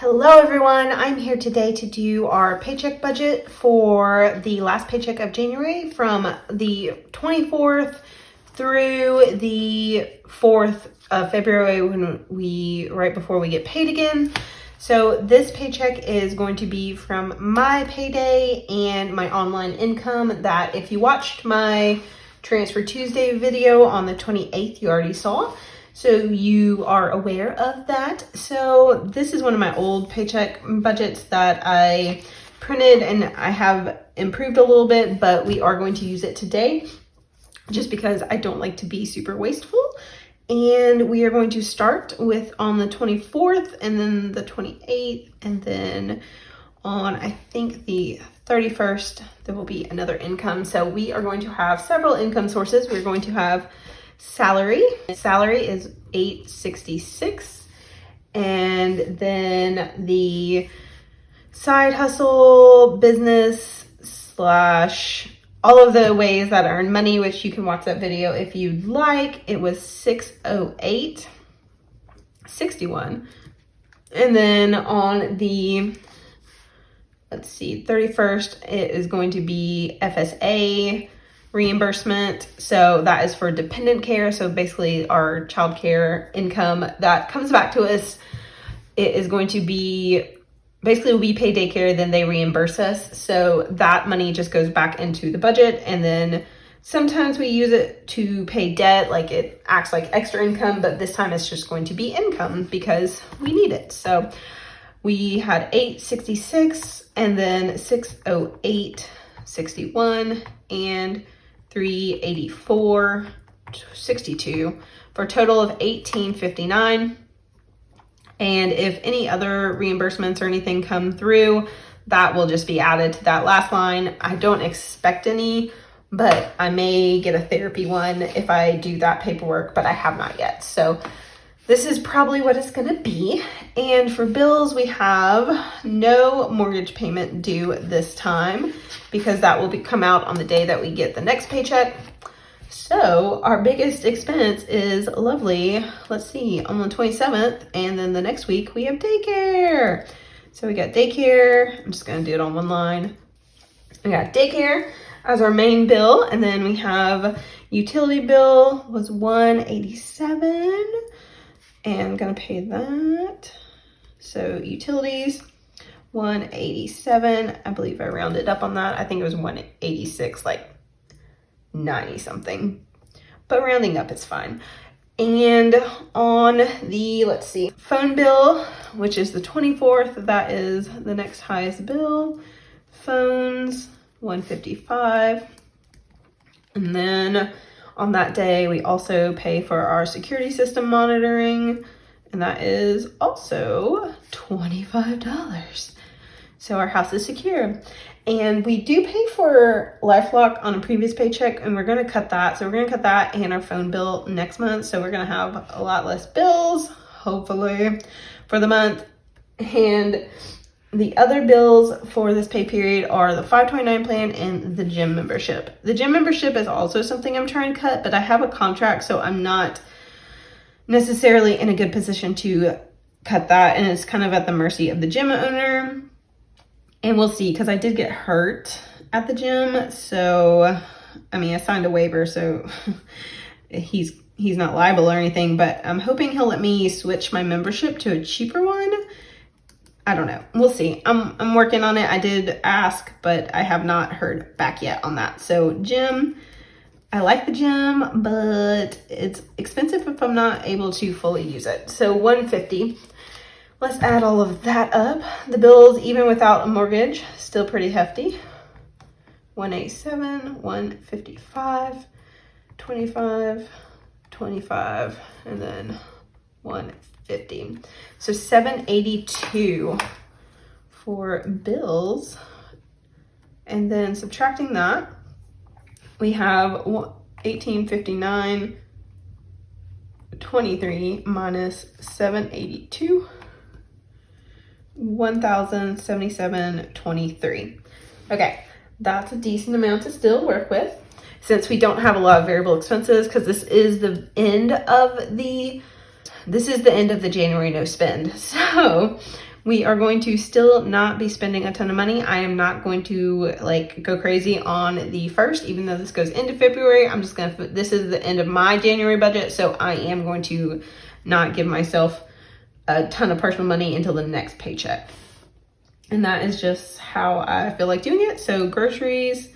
Hello everyone, I'm here today to do our paycheck budget for the last paycheck of January from the 24th through the 4th of February right before we get paid again. So this paycheck is going to be from my payday and my online income that if you watched my Transfer Tuesday video on the 28th, you already saw. So you are aware of that. So this is one of my old paycheck budgets that I printed and I have improved a little bit, but we are going to use it today just because I don't like to be super wasteful. And we are going to start with on the 24th and then the 28th and then on I think the 31st there will be another income. So we are going to have several income sources. We're going to have salary is $866, and then the side hustle business slash all of the ways that earn money, which you can watch that video if you'd like. It was $608.61, and then on the 31st it is going to be FSA reimbursement. So that is for dependent care. So basically our child care income that comes back to us, it is going to be basically we pay daycare, then they reimburse us. So that money just goes back into the budget. And then sometimes we use it to pay debt, like it acts like extra income, but this time it's just going to be income because we need it. So we had 866 and then 608.61 and 384.62 for a total of $18.59. And if any other reimbursements or anything come through, that will just be added to that last line. I don't expect any, but I may get a therapy one if I do that paperwork, but I have not yet. So this is probably what it's gonna be. And for bills, we have no mortgage payment due this time because that will come out on the day that we get the next paycheck. So our biggest expense is lovely, let's see, on the 27th, and then the next week we have daycare. So we got daycare, I'm just gonna do it on one line. We got daycare as our main bill, and then we have utility bill was $187. And I'm gonna pay that. So utilities, $187. I believe I rounded up on that. I think it was $186, like 90 something. But rounding up is fine. And on the, let's see, phone bill, which is the 24th, that is the next highest bill. Phones, $155. And then on that day, we also pay for our security system monitoring, and that is also $25. So our house is secure. And we do pay for LifeLock on a previous paycheck, and we're gonna cut that. So we're gonna cut that and our phone bill next month. So we're gonna have a lot less bills, hopefully, for the month. And the other bills for this pay period are the 529 plan and the gym membership. The gym membership is also something I'm trying to cut, but I have a contract, so I'm not necessarily in a good position to cut that, and it's kind of at the mercy of the gym owner. And we'll see, because I did get hurt at the gym, so I mean, I signed a waiver, so he's not liable or anything, but I'm hoping he'll let me switch my membership to a cheaper one. I don't know. We'll see. I'm working on it. I did ask, but I have not heard back yet on that. So gym, I like the gym, but it's expensive if I'm not able to fully use it. So $150. Let's add all of that up. The bills, even without a mortgage, still pretty hefty. $187, $155, $25, $25, and then $150. So $782 for bills. And then subtracting that, we have $1859.23 minus $782, $1,077.23. Okay, that's a decent amount to still work with since we don't have a lot of variable expenses, because this is the end of the January no spend. So We are going to still not be spending a ton of money. I am not going to like go crazy on the 1st, even though this goes into February. I'm just gonna, this is the end of my January budget, so I am going to not give myself a ton of personal money until the next paycheck. And that is just how I feel like doing it. So groceries,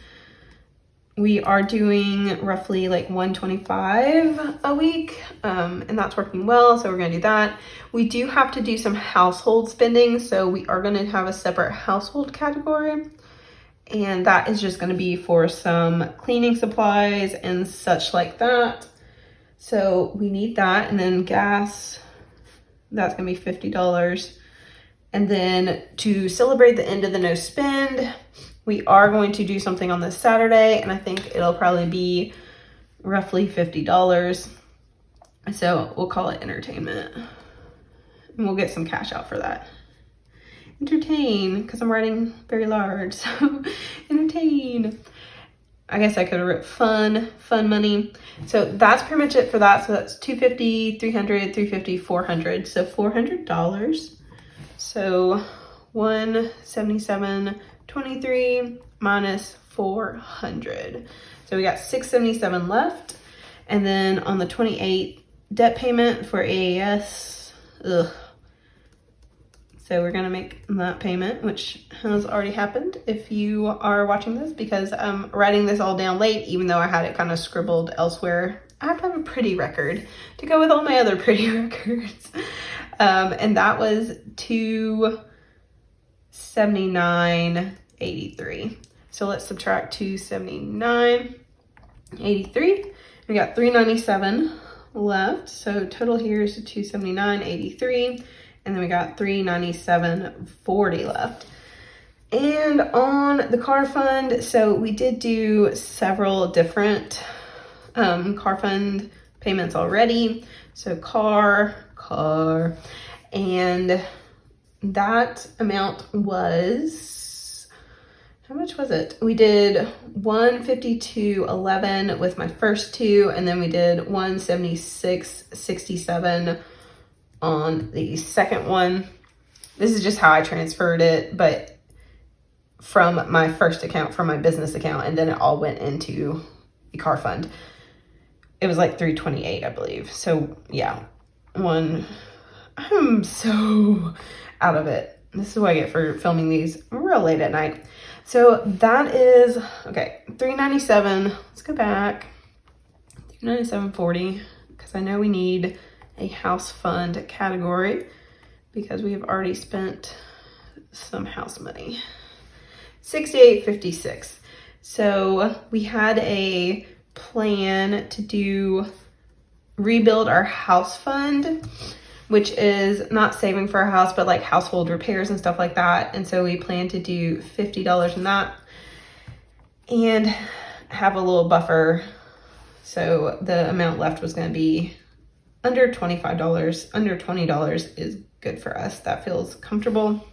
we are doing roughly like $125 a week, and that's working well, so we're gonna do that. We do have to do some household spending, so we are gonna have a separate household category, and that is just gonna be for some cleaning supplies and such like that. So we need that, and then gas, that's gonna be $50. And then to celebrate the end of the no spend, we are going to do something on this Saturday, and I think it'll probably be roughly $50. So we'll call it entertainment. And we'll get some cash out for that. Entertain, because I'm writing very large, so entertain. I guess I could have written fun money. So that's pretty much it for that. So that's $250, $300, $350, $400. So $400. So 177.23 minus 400. So we got 677 left. And then on the 28th, debt payment for AAS. Ugh. So we're gonna make that payment, which has already happened if you are watching this, because I'm writing this all down late, even though I had it kind of scribbled elsewhere. I have to have a pretty record to go with all my other pretty records. And that was $279.83. So let's subtract $279.83. We got $397 left. So total here is $279.83. And then we got $397.40 left. And on the car fund, so we did do several different car fund payments already. So car, and that amount was, how much was it? We did $152.11 with my first two, and then we did $176.67 on the second one. This is just how I transferred it, but from my first account, from my business account, and then it all went into the car fund. It was like $328, I believe. So yeah, I'm so out of it. This is what I get for filming these real late at night. So that is, okay, $397. Let's go back. $397.40, because I know we need a house fund category because we have already spent some house money. $68.56. So we had a plan to rebuild our house fund, which is not saving for a house, but like household repairs and stuff like that. And so we plan to do $50 in that and have a little buffer. So the amount left was going to be under $25. Under $20 is good for us. That feels comfortable.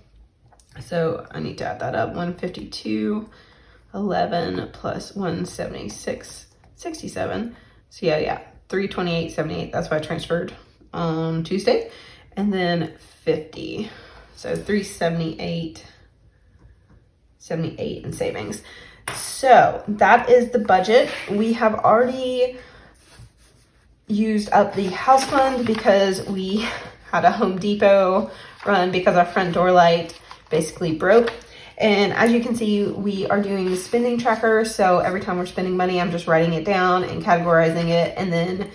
So I need to add that up. 152.11 plus 176.67. So yeah, 328.78. That's what I transferred on Tuesday. And then 50. So 378.78 in savings. So that is the budget. We have already used up the house fund because we had a Home Depot run because our front door light basically broke. And as you can see, we are doing spending tracker. So every time we're spending money, I'm just writing it down and categorizing it and then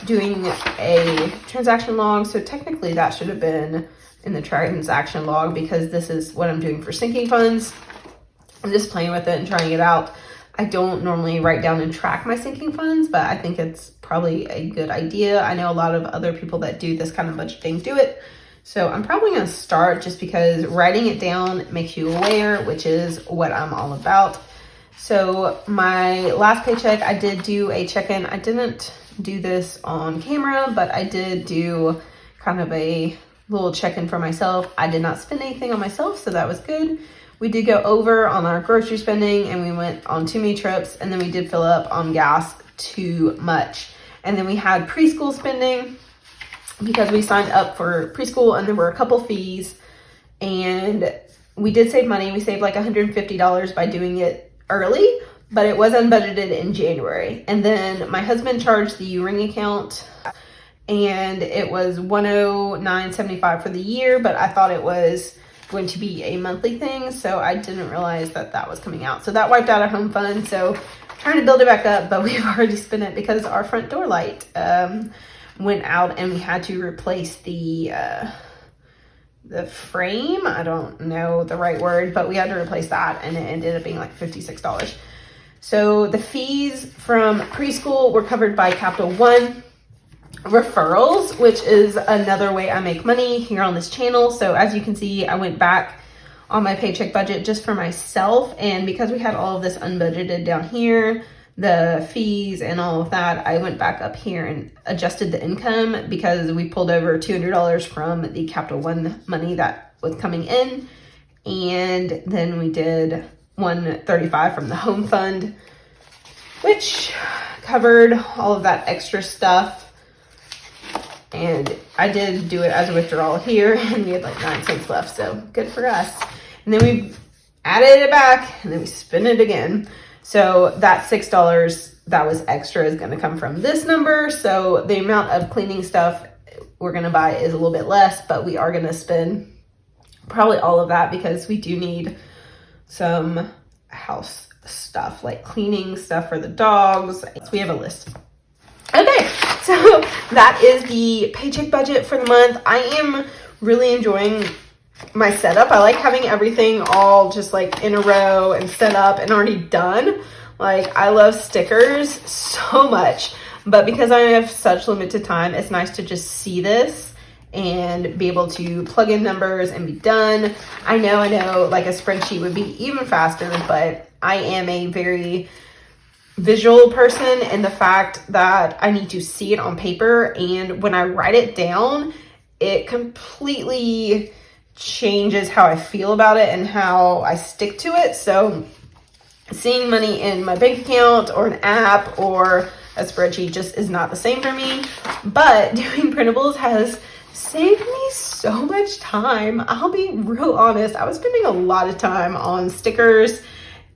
doing a transaction log. So technically that should have been in the transaction log because this is what I'm doing for sinking funds. I'm just playing with it and trying it out. I don't normally write down and track my sinking funds, but I think it's probably a good idea. I know a lot of other people that do this kind of budgeting do it. So I'm probably going to start just because writing it down makes you aware, which is what I'm all about. So my last paycheck, I did do a check-in. I didn't do this on camera, but I did do kind of a little check-in for myself. I did not spend anything on myself, so that was good. We did go over on our grocery spending and we went on too many trips, and then we did fill up on gas too much. And then we had preschool spending because we signed up for preschool and there were a couple fees, and we did save money. We saved like $150 by doing it early, but it was unbudgeted in January. And then my husband charged the U-Ring account, and it was $109.75 for the year, but I thought it was going to be a monthly thing, so I didn't realize that that was coming out. So that wiped out our home fund, so trying to build it back up, but we've already spent it because our front door light went out, and we had to replace the frame. I don't know the right word, but we had to replace that, and it ended up being like $56. So the fees from preschool were covered by Capital One. Referrals, which is another way I make money here on this channel. So as you can see, I went back on my paycheck budget just for myself, and because we had all of this unbudgeted down here, the fees and all of that, I went back up here and adjusted the income because we pulled over $200 from the Capital One money that was coming in, and then we did $135 from the home fund, which covered all of that extra stuff. And I did do it as a withdrawal here, and we had like 9 cents left, so good for us. And then we added it back, and then we spent it again. So that $6 that was extra is going to come from this number. So the amount of cleaning stuff we're going to buy is a little bit less, but we are going to spend probably all of that because we do need some house stuff, like cleaning stuff for the dogs. So we have a list. Okay, so that is the paycheck budget for the month. I am really enjoying my setup. I like having everything all just like in a row and set up and already done. Like, I love stickers so much, but because I have such limited time, it's nice to just see this and be able to plug in numbers and be done. I know like a spreadsheet would be even faster, but I am a very visual person, and the fact that I need to see it on paper, and when I write it down, it completely changes how I feel about it and how I stick to it. So seeing money in my bank account or an app or a spreadsheet just is not the same for me. But doing printables has saved me so much time. I'll be real honest, I was spending a lot of time on stickers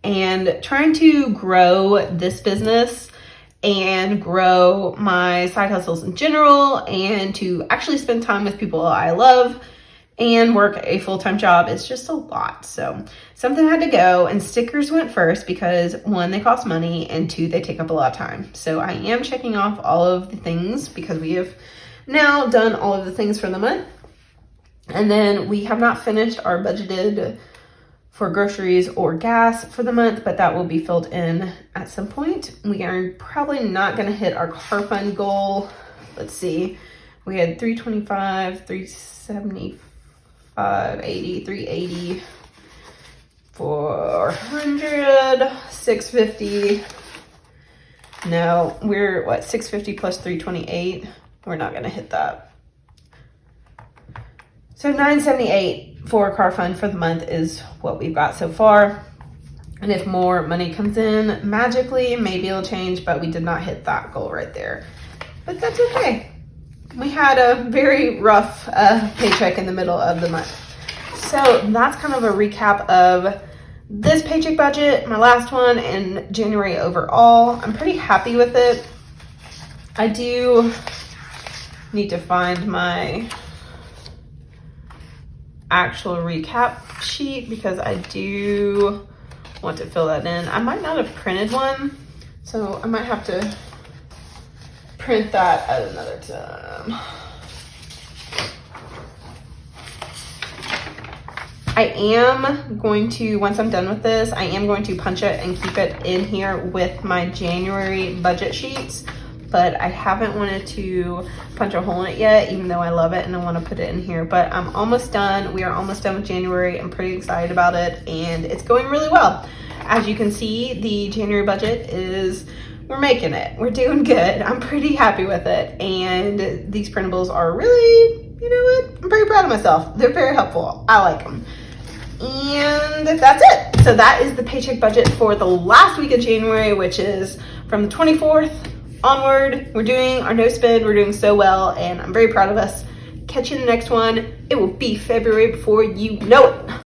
and trying to grow this business and grow my side hustles in general, and to actually spend time with people I love and work a full-time job. It's just a lot. So something had to go, and stickers went first because 1, they cost money, and 2, they take up a lot of time. So I am checking off all of the things because we have now done all of the things for the month. And then we have not finished our budgeted for groceries or gas for the month, but that will be filled in at some point. We are probably not going to hit our car fund goal. Let's see. We had 325, 375, 80, 380, 400, 650. No, we're what, 650 plus 328. We're not going to hit that. So 978 for car fund for the month is what we've got so far. And if more money comes in magically, maybe it'll change, but we did not hit that goal right there. But that's okay. We had a very rough paycheck in the middle of the month. So that's kind of a recap of this paycheck budget, my last one, and January overall. I'm pretty happy with it. I do need to find my actual recap sheet because I do want to fill that in. I might not have printed one, so I might have to print that at another time. I am going to, once I'm done with this, I am going to punch it and keep it in here with my January budget sheets, but I haven't wanted to punch a hole in it yet, even though I love it and I want to put it in here. But I'm almost done. We are almost done with January. I'm pretty excited about it, and it's going really well. As you can see, the January budget is, we're making it. We're doing good. I'm pretty happy with it, and these printables are really, you know what? I'm pretty proud of myself. They're very helpful. I like them. And that's it. So that is the paycheck budget for the last week of January, which is from the 24th onward. We're doing our no spend. We're doing so well, and I'm very proud of us. Catch you in the next one. It will be February before you know it.